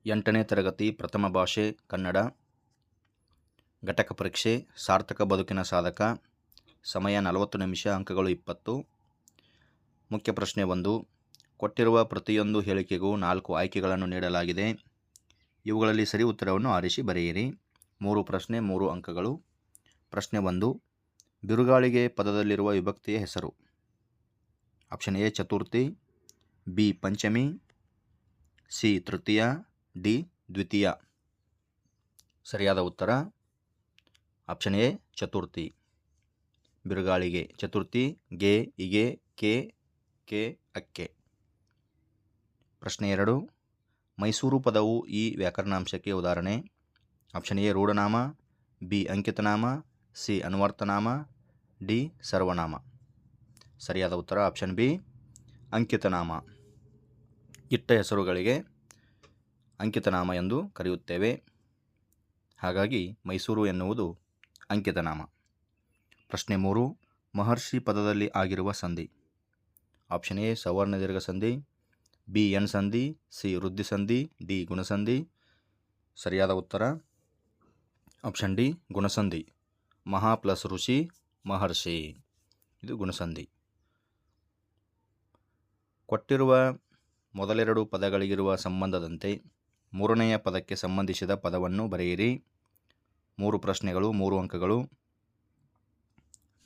8ನೇ ತರಗತಿ ಪ್ರಥಮ ಭಾಷೆ ಕನ್ನಡ ಘಟಕ ಪರೀಕ್ಷೆ ಸಾರ್ಥಕ ಬದುಕಿನ ಸಾಧಕ. ಸಮಯ 40 ನಿಮಿಷ, ಅಂಕಗಳು 20. ಮುಖ್ಯ ಪ್ರಶ್ನೆ 1. ಕೊಟ್ಟಿರುವ ಪ್ರತಿಯೊಂದು ಹೇಳಿಕೆಗೂ 4 ಆಯ್ಕೆಗಳನ್ನು ನೀಡಲಾಗಿದೆ. ಇವುಗಳಲ್ಲಿ ಸರಿ ಉತ್ತರವನ್ನು ಆರಿಸಿ ಬರೆಯಿರಿ. 3 ಪ್ರಶ್ನೆ 3 ಅಂಕಗಳು. ಪ್ರಶ್ನೆ 1. ಬಿರುಗಾಳಿಗೆ ಪದದಲ್ಲಿರುವ ವಿಭಕ್ತಿಯ ಹೆಸರು. Option A Chaturthi, B Panchami, C ತೃತೀಯ, ಡಿ ದ್ವಿತೀಯ. ಸರಿಯಾದ ಉತ್ತರ ಆಪ್ಷನ್ ಎ ಚತುರ್ಥಿ. ಬಿರುಗಾಳಿಗೆ ಚತುರ್ಥಿ, ಗೆ, ಇಗೆ, ಕೆ, ಅಕ್ಕೆ. ಪ್ರಶ್ನೆ 2. ಮೈಸೂರು ಪದವು ಈ ವ್ಯಾಕರಣಾಂಶಕ್ಕೆ ಉದಾಹರಣೆ. ಆಪ್ಷನ್ ಎ ರೂಢನಾಮ, ಬಿ ಅಂಕಿತನಾಮ, ಸಿ ಅನ್ವರ್ಥನಾಮ, ಡಿ ಸರ್ವನಾಮ. ಸರಿಯಾದ ಉತ್ತರ ಆಪ್ಷನ್ ಬಿ ಅಂಕಿತನಾಮ. ಇಟ್ಟ ಹೆಸರುಗಳಿಗೆ ಅಂಕಿತನಾಮ ಎಂದು ಕರೆಯುತ್ತೇವೆ. ಹಾಗಾಗಿ ಮೈಸೂರು ಎನ್ನುವುದು ಅಂಕಿತನಾಮ. ಪ್ರಶ್ನೆ 3. ಮಹರ್ಷಿ ಪದದಲ್ಲಿ ಆಗಿರುವ ಸಂಧಿ. ಆಪ್ಷನ್ ಎ ಸವರ್ಣ ದೀರ್ಘ ಸಂಧಿ, ಬಿ ಎನ್ ಸಂಧಿ, ಸಿ ವೃದ್ಧಿ ಸಂಧಿ, ಡಿ ಗುಣಸಂಧಿ. ಸರಿಯಾದ ಉತ್ತರ ಆಪ್ಷನ್ ಡಿ ಗುಣಸಂಧಿ. ಮಹಾ ಪ್ಲಸ್ ಋಷಿ ಮಹರ್ಷಿ, ಇದು ಗುಣಸಂಧಿ. ಕೊಟ್ಟಿರುವ ಮೊದಲೆರಡು ಪದಗಳಿಗಿರುವ ಸಂಬಂಧದಂತೆ ಮೂರನೆಯ ಪದಕ್ಕೆ ಸಂಬಂಧಿಸಿದ ಪದವನ್ನು ಬರೆಯಿರಿ. 3 ಪ್ರಶ್ನೆಗಳು 3 ಅಂಕಗಳು.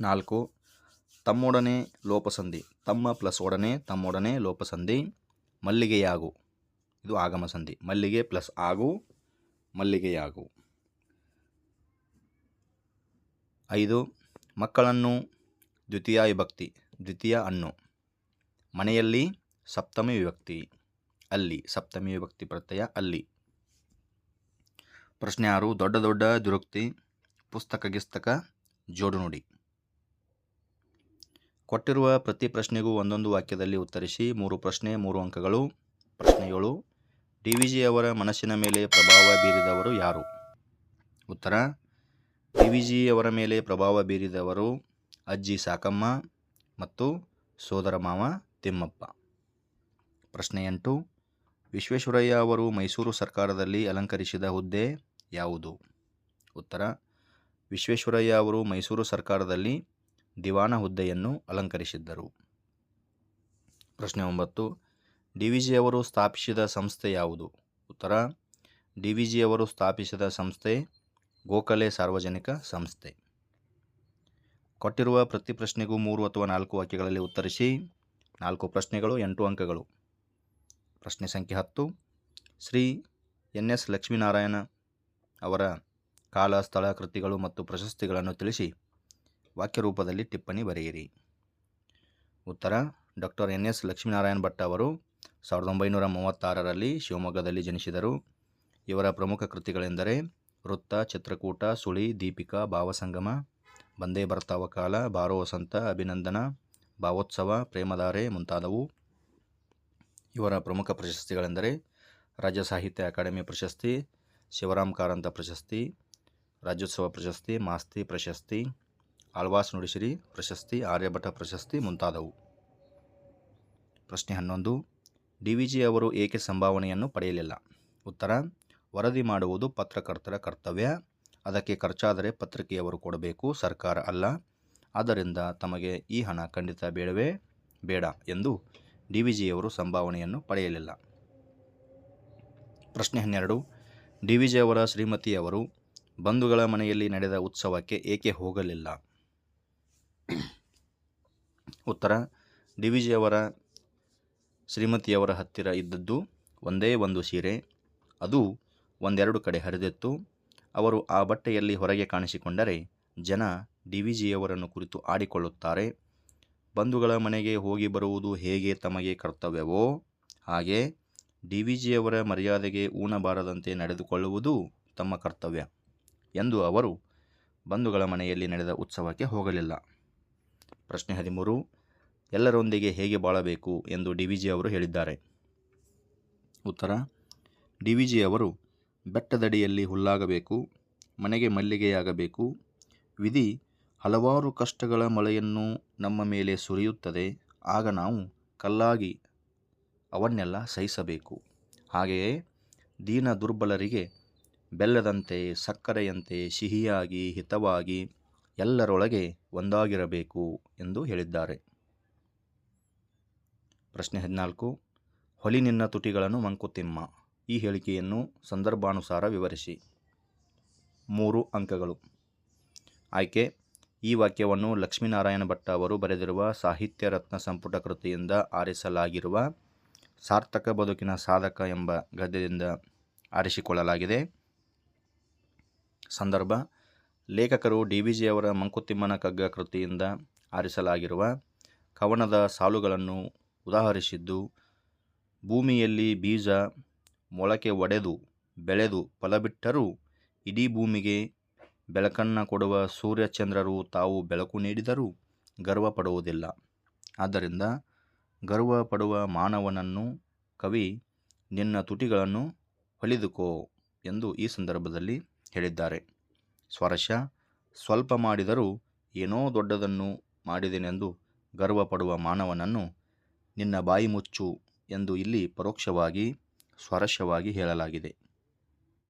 4. ತಮ್ಮೊಡನೆ ಲೋಪಸಂಧಿ. ತಮ್ಮ ಪ್ಲಸ್ ಒಡನೆ, ತಮ್ಮೊಡನೆ ಲೋಪಸಂಧಿ. ಮಲ್ಲಿಗೆಯಾಗು, ಇದು ಆಗಮ ಸಂಧಿ. ಮಲ್ಲಿಗೆ ಪ್ಲಸ್ ಆಗು, ಮಲ್ಲಿಗೆಯಾಗು. 5. ಮಕ್ಕಳನ್ನು ದ್ವಿತೀಯ ವಿಭಕ್ತಿ, ದ್ವಿತೀಯ ಅನ್ನು. ಮನೆಯಲ್ಲಿ ಸಪ್ತಮಿ ವಿಭಕ್ತಿ, ಅಲ್ಲಿ. ಸಪ್ತಮಿ ವಿಭಕ್ತಿ ಪ್ರತ್ಯಯ ಅಲ್ಲಿ. ಪ್ರಶ್ನೆ 6. ದೊಡ್ಡ ದೊಡ್ಡ ದ್ವಿರುಕ್ತಿ, ಪುಸ್ತಕ ಗಿಸ್ತಕ, ಜೋಡು ನುಡಿ. ಕೊಟ್ಟಿರುವ ಪ್ರತಿ ಪ್ರಶ್ನೆಗೂ ಒಂದೊಂದು ವಾಕ್ಯದಲ್ಲಿ ಉತ್ತರಿಸಿ. 3 ಪ್ರಶ್ನೆ 3 ಅಂಕಗಳು. ಪ್ರಶ್ನೆ 7. ಡಿ.ವಿ.ಜಿ. ಅವರ ಮನಸ್ಸಿನ ಮೇಲೆ ಪ್ರಭಾವ ಬೀರಿದವರು ಯಾರು? ಉತ್ತರ ಡಿ.ವಿ.ಜಿ. ಅವರ ಮೇಲೆ ಪ್ರಭಾವ ಬೀರಿದವರು ಅಜ್ಜಿ ಸಾಕಮ್ಮ ಮತ್ತು ಸೋದರ ಮಾವ ತಿಮ್ಮಪ್ಪ. ಪ್ರಶ್ನೆ 8. ವಿಶ್ವೇಶ್ವರಯ್ಯ ಅವರು ಮೈಸೂರು ಸರ್ಕಾರದಲ್ಲಿ ಅಲಂಕರಿಸಿದ ಹುದ್ದೆ ಯಾವುದು? ಉತ್ತರ ವಿಶ್ವೇಶ್ವರಯ್ಯ ಅವರು ಮೈಸೂರು ಸರ್ಕಾರದಲ್ಲಿ ದಿವಾನ ಹುದ್ದೆಯನ್ನು ಅಲಂಕರಿಸಿದ್ದರು. ಪ್ರಶ್ನೆ 9. ಡಿ.ವಿ.ಜಿ. ಅವರು ಸ್ಥಾಪಿಸಿದ ಸಂಸ್ಥೆ ಯಾವುದು? ಉತ್ತರ ಡಿ.ವಿ.ಜಿ. ಅವರು ಸ್ಥಾಪಿಸಿದ ಸಂಸ್ಥೆ ಗೋಖಲೆ ಸಾರ್ವಜನಿಕ ಸಂಸ್ಥೆ. ಕೊಟ್ಟಿರುವ ಪ್ರತಿ ಪ್ರಶ್ನೆಗೂ 3 ಅಥವಾ 4 ವಾಕ್ಯಗಳಲ್ಲಿ ಉತ್ತರಿಸಿ. 4 ಪ್ರಶ್ನೆಗಳು 8 ಅಂಕಗಳು. ಪ್ರಶ್ನೆ ಸಂಖ್ಯೆ 10. ಶ್ರೀ ಎನ್ ಎಸ್ ಲಕ್ಷ್ಮೀನಾರಾಯಣ ಅವರ ಕಾಲ, ಸ್ಥಳ, ಕೃತಿಗಳು ಮತ್ತು ಪ್ರಶಸ್ತಿಗಳನ್ನು ತಿಳಿಸಿ ವಾಕ್ಯ ರೂಪದಲ್ಲಿ ಟಿಪ್ಪಣಿ ಬರೆಯಿರಿ. ಉತ್ತರ doctor N S Lakshminarayana Bhat ಅವರು 1936ರಲ್ಲಿ ಶಿವಮೊಗ್ಗದಲ್ಲಿ ಜನಿಸಿದರು. ಇವರ ಪ್ರಮುಖ ಕೃತಿಗಳೆಂದರೆ ವೃತ್ತ, ಚಿತ್ರಕೂಟ, ಸುಳಿ, ದೀಪಿಕಾ, ಭಾವಸಂಗಮ, ಬಂದೇ ಬರ್ತಾವ ಕಾಲ, ಬಾರೋ ವಸಂತ, ಅಭಿನಂದನ, ಭಾವೋತ್ಸವ, ಪ್ರೇಮಧಾರೆ ಮುಂತಾದವು. ಇವರ ಪ್ರಮುಖ ಪ್ರಶಸ್ತಿಗಳೆಂದರೆ ರಾಜ್ಯ ಸಾಹಿತ್ಯ ಅಕಾಡೆಮಿ ಪ್ರಶಸ್ತಿ, ಶಿವರಾಮ್ ಕಾರಂತ ಪ್ರಶಸ್ತಿ, ರಾಜ್ಯೋತ್ಸವ ಪ್ರಶಸ್ತಿ, ಮಾಸ್ತಿ ಪ್ರಶಸ್ತಿ, ಆಳ್ವಾಸ್ ನುಡಿಸಿರಿ ಪ್ರಶಸ್ತಿ, ಆರ್ಯಭಟ ಪ್ರಶಸ್ತಿ ಮುಂತಾದವು. ಪ್ರಶ್ನೆ 11. ಡಿ.ವಿ.ಜಿ. ಅವರು ಏಕೆ ಸಂಭಾವನೆಯನ್ನು ಪಡೆಯಲಿಲ್ಲ? ಉತ್ತರ ವರದಿ ಮಾಡುವುದು ಪತ್ರಕರ್ತರ ಕರ್ತವ್ಯ. ಅದಕ್ಕೆ ಖರ್ಚಾದರೆ ಪತ್ರಿಕೆಯವರು ಕೊಡಬೇಕು, ಸರ್ಕಾರ ಅಲ್ಲ. ಆದ್ದರಿಂದ ತಮಗೆ ಈ ಹಣ ಖಂಡಿತ ಬೇಡ ಎಂದು ಡಿ.ವಿ.ಜಿಯವರು ಸಂಭಾವನೆಯನ್ನು ಪಡೆಯಲಿಲ್ಲ. ಪ್ರಶ್ನೆ 12. ಡಿ.ವಿ.ಜಿ. ಅವರ ಶ್ರೀಮತಿಯವರು ಬಂಧುಗಳ ಮನೆಯಲ್ಲಿ ನಡೆದ ಉತ್ಸವಕ್ಕೆ ಏಕೆ ಹೋಗಲಿಲ್ಲ? ಉತ್ತರ ಡಿ.ವಿ.ಜಿ. ಅವರ ಶ್ರೀಮತಿಯವರ ಹತ್ತಿರ ಇದ್ದದ್ದು ಒಂದೇ ಒಂದು ಸೀರೆ. ಅದು ಒಂದೆರಡು ಕಡೆ ಹರಿದಿತ್ತು. ಅವರು ಆ ಬಟ್ಟೆಯಲ್ಲಿ ಹೊರಗೆ ಕಾಣಿಸಿಕೊಂಡರೆ ಜನ ಡಿ.ವಿ.ಜಿಯವರನ್ನು ಕುರಿತು ಆಡಿಕೊಳ್ಳುತ್ತಾರೆ. ಬಂಧುಗಳ ಮನೆಗೆ ಹೋಗಿ ಬರುವುದು ಹೇಗೆ ತಮಗೆ ಕರ್ತವ್ಯವೋ ಹಾಗೆ ಡಿ.ವಿ.ಜಿಯವರ ಮರ್ಯಾದೆಗೆ ಊನಬಾರದಂತೆ ನಡೆದುಕೊಳ್ಳುವುದು ತಮ್ಮ ಕರ್ತವ್ಯ ಎಂದು ಅವರು ಬಂಧುಗಳ ಮನೆಯಲ್ಲಿ ನಡೆದ ಉತ್ಸವಕ್ಕೆ ಹೋಗಲಿಲ್ಲ. ಪ್ರಶ್ನೆ 13. ಎಲ್ಲರೊಂದಿಗೆ ಹೇಗೆ ಬಾಳಬೇಕು ಎಂದು ಡಿ.ವಿ.ಜಿ. ಅವರು ಹೇಳಿದ್ದಾರೆ? ಉತ್ತರ ಡಿ.ವಿ.ಜಿ. ಅವರು ಬೆಟ್ಟದಡಿಯಲ್ಲಿ ಹುಲ್ಲಾಗಬೇಕು, ಮನೆಗೆ ಮಲ್ಲಿಗೆಯಾಗಬೇಕು. ವಿಧಿ ಹಲವಾರು ಕಷ್ಟಗಳ ಮಳೆಯನ್ನು ನಮ್ಮ ಮೇಲೆ ಸುರಿಯುತ್ತದೆ. ಆಗ ನಾವು ಕಲ್ಲಾಗಿ ಅವನ್ನೆಲ್ಲ ಸಹಿಸಬೇಕು. ಹಾಗೆಯೇ ದೀನ ದುರ್ಬಲರಿಗೆ ಬೆಲ್ಲದಂತೆ ಸಕ್ಕರೆಯಂತೆ ಸಿಹಿಯಾಗಿ ಹಿತವಾಗಿ ಎಲ್ಲರೊಳಗೆ ಒಂದಾಗಿರಬೇಕು ಎಂದು ಹೇಳಿದ್ದಾರೆ. ಪ್ರಶ್ನೆ 14. ಹೊಲಿ ನಿನ್ನ ತುಟಿಗಳನ್ನು ಮಂಕುತಿಮ್ಮ. ಈ ಹೇಳಿಕೆಯನ್ನು ಸಂದರ್ಭಾನುಸಾರ ವಿವರಿಸಿ. 3 ಅಂಕಗಳು. ಆಯ್ಕೆ: ಈ ವಾಕ್ಯವನ್ನು ಲಕ್ಷ್ಮೀನಾರಾಯಣ ಭಟ್ಟ ಅವರು ಬರೆದಿರುವ ಸಾಹಿತ್ಯ ರತ್ನ ಸಂಪುಟ ಕೃತಿಯಿಂದ ಆರಿಸಲಾಗಿರುವ ಸಾರ್ಥಕ ಬದುಕಿನ ಸಾಧಕ ಎಂಬ ಗದ್ಯದಿಂದ ಆರಿಸಿಕೊಳ್ಳಲಾಗಿದೆ. ಸಂದರ್ಭ: ಲೇಖಕರು ಡಿ.ವಿ.ಜಿ. ಅವರ ಮಂಕುತಿಮ್ಮನ ಕಗ್ಗ ಕೃತಿಯಿಂದ ಆರಿಸಲಾಗಿರುವ ಕವನದ ಸಾಲುಗಳನ್ನು ಉದಾಹರಿಸಿದ್ದು, ಭೂಮಿಯಲ್ಲಿ ಬೀಜ ಮೊಳಕೆ ಒಡೆದು ಬೆಳೆದು ಫಲಬಿಟ್ಟರೂ ಇಡೀ ಭೂಮಿಗೆ ಬೆಳಕನ್ನು ಕೊಡುವ ಸೂರ್ಯಚಂದ್ರರು ತಾವು ಬೆಳಕು ನೀಡಿದರೂ ಗರ್ವ ಪಡುವುದಿಲ್ಲ. ಆದ್ದರಿಂದ ಗರ್ವ ಪಡುವ ಮಾನವನನ್ನು ಕವಿ ನಿನ್ನ ತುಟಿಗಳನ್ನು ಹೊಲಿದುಕೋ ಎಂದು ಈ ಸಂದರ್ಭದಲ್ಲಿ ಹೇಳಿದ್ದಾರೆ. ಸ್ವಾರಸ್ಯ: ಸ್ವಲ್ಪ ಮಾಡಿದರೂ ಏನೋ ದೊಡ್ಡದನ್ನು ಮಾಡಿದೆನೆಂದು ಗರ್ವ ಪಡುವ ಮಾನವನನ್ನು ನಿನ್ನ ಬಾಯಿ ಮುಚ್ಚು ಎಂದು ಇಲ್ಲಿ ಪರೋಕ್ಷವಾಗಿ ಸ್ವಾರಸ್ಯವಾಗಿ ಹೇಳಲಾಗಿದೆ.